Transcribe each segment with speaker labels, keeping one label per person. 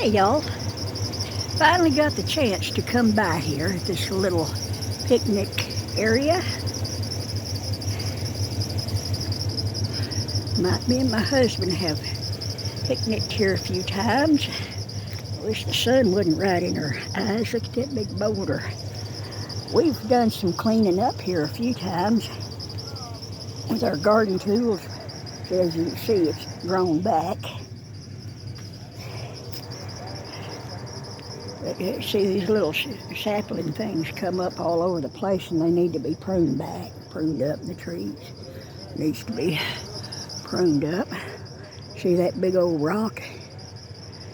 Speaker 1: Hey y'all, finally got the chance to come by here at this little picnic area. Me and my husband have picnicked here a few times. I wish the sun wasn't right in our eyes. Look at that big boulder. We've done some cleaning up here a few times with our garden tools. So as you can see, it's grown back. But see, these little sapling things come up all over the place, and they need to be pruned back, pruned up. The trees needs to be pruned up. See that big old rock?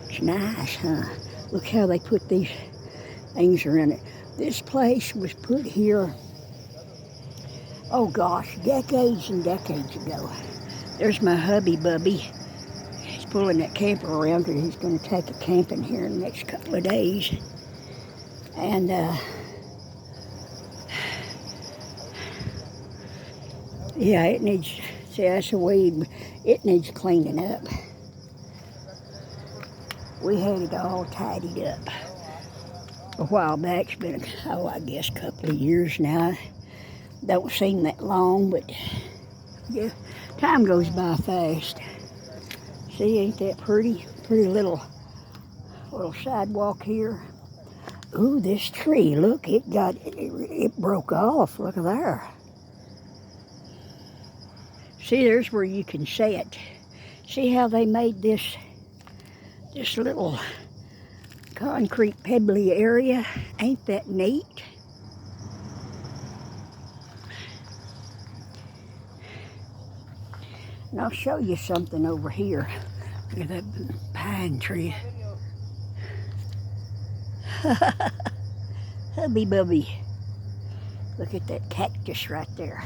Speaker 1: It's nice, huh? Look how they put these things around it. This place was put here, oh gosh, decades and decades ago. There's my hubby Bubby. He's pulling that camper around because he's going to take a camping here in the next couple of days. And yeah, it needs, see, that's a weed. It needs cleaning up. We had it all tidied up a while back. It's been, I guess a couple of years now. Don't seem that long, but yeah, time goes by fast. See, ain't that pretty? Pretty little sidewalk here. Ooh, this tree, look, it broke off. Look at there. See, there's where you can sit. See how they made this little concrete pebbly area? Ain't that neat? And I'll show you something over here. Look at that pine tree. Hubby Bubby. Look at that cactus right there.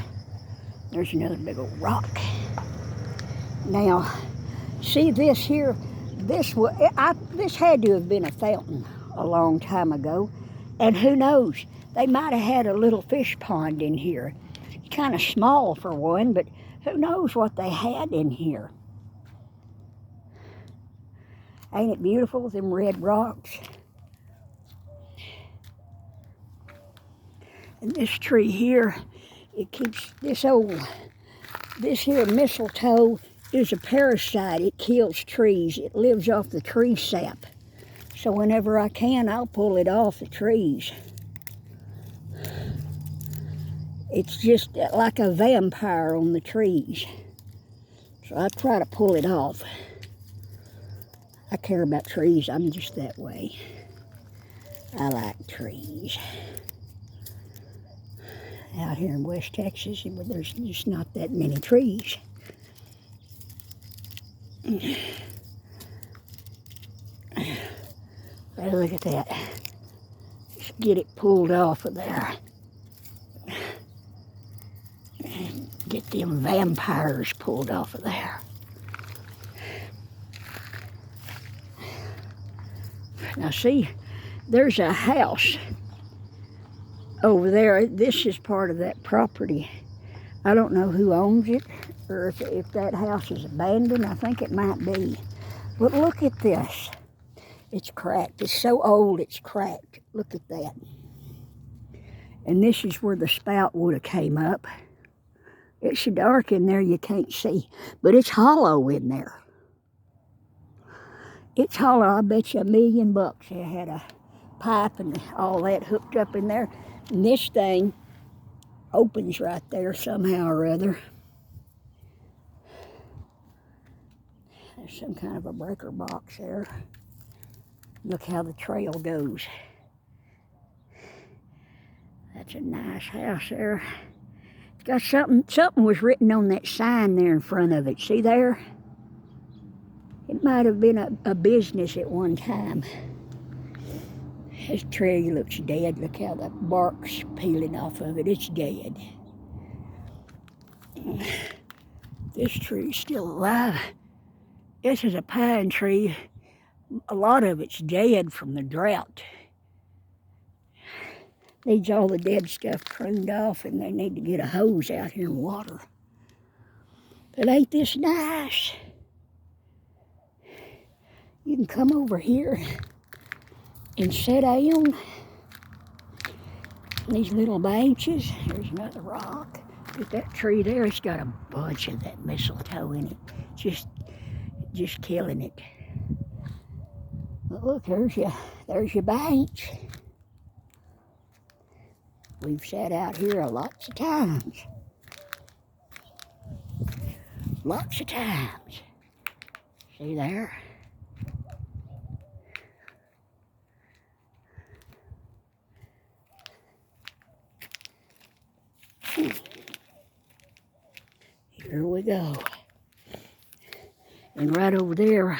Speaker 1: There's another big old rock. Now, see this here? This had to have been a fountain a long time ago. And who knows? They might have had a little fish pond in here. It's kind of small for one, but who knows what they had in here. Ain't it beautiful, them red rocks? And this tree here, it keeps this here mistletoe is a parasite. It kills trees. It lives off the tree sap. So whenever I can, I'll pull it off the trees. It's just like a vampire on the trees. So I try to pull it off. I care about trees. I'm just that way. I like trees. Out here in West Texas, there's just not that many trees. Well, look at that. Just get it pulled off of there. Get them vampires pulled off of there. Now see, there's a house over there. This is part of that property. I don't know who owns it, or if that house is abandoned. I think it might be. But look at this. It's cracked. It's so old it's cracked. Look at that. And this is where the spout would have came up. It's so dark in there you can't see, but it's hollow in there. It's hollow. I bet you $1 million. It had a pipe and all that hooked up in there. And this thing opens right there somehow or other. There's some kind of a breaker box there. Look how the trail goes. That's a nice house there. It's got something was written on that sign there in front of it. See there? It might have been a business at one time. This tree looks dead. Look how the bark's peeling off of it. It's dead. This tree's still alive. This is a pine tree. A lot of it's dead from the drought. Needs all the dead stuff pruned off, and they need to get a hose out here and water. But ain't this nice? You can come over here and sit down on these little benches. There's another rock. Look at that tree there. It's got a bunch of that mistletoe in it. Just killing it. But look, there's your bench. We've sat out here lots of times. Lots of times. See there? Here we go. And right over there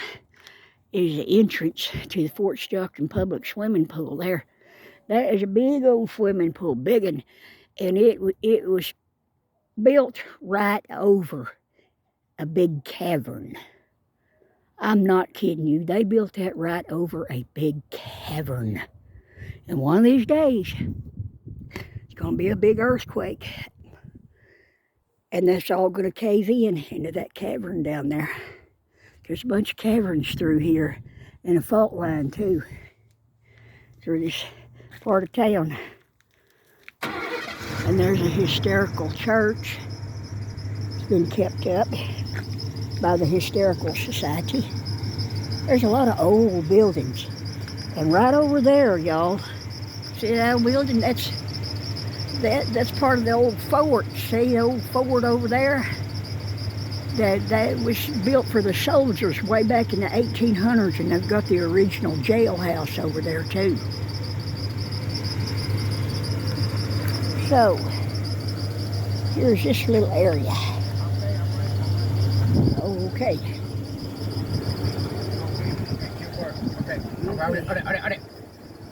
Speaker 1: is the entrance to the Fort Stockton public swimming pool there. That is a big old swimming pool, big one, and it was built right over a big cavern. I'm not kidding you. They built that right over a big cavern. And one of these days, it's going to be a big earthquake. And that's all going to cave in into that cavern down there. There's a bunch of caverns through here and a fault line too through this part of town. And there's a hysterical church. It's been kept up by the Hysterical Society. There's a lot of old buildings. And right over there, y'all, see that old building? That's part of the old fort. See the old fort over there? That was built for the soldiers way back in the 1800s, and they've got the original jailhouse over there too. So, here's this little area. Okay. Okay.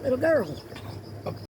Speaker 1: Little girl.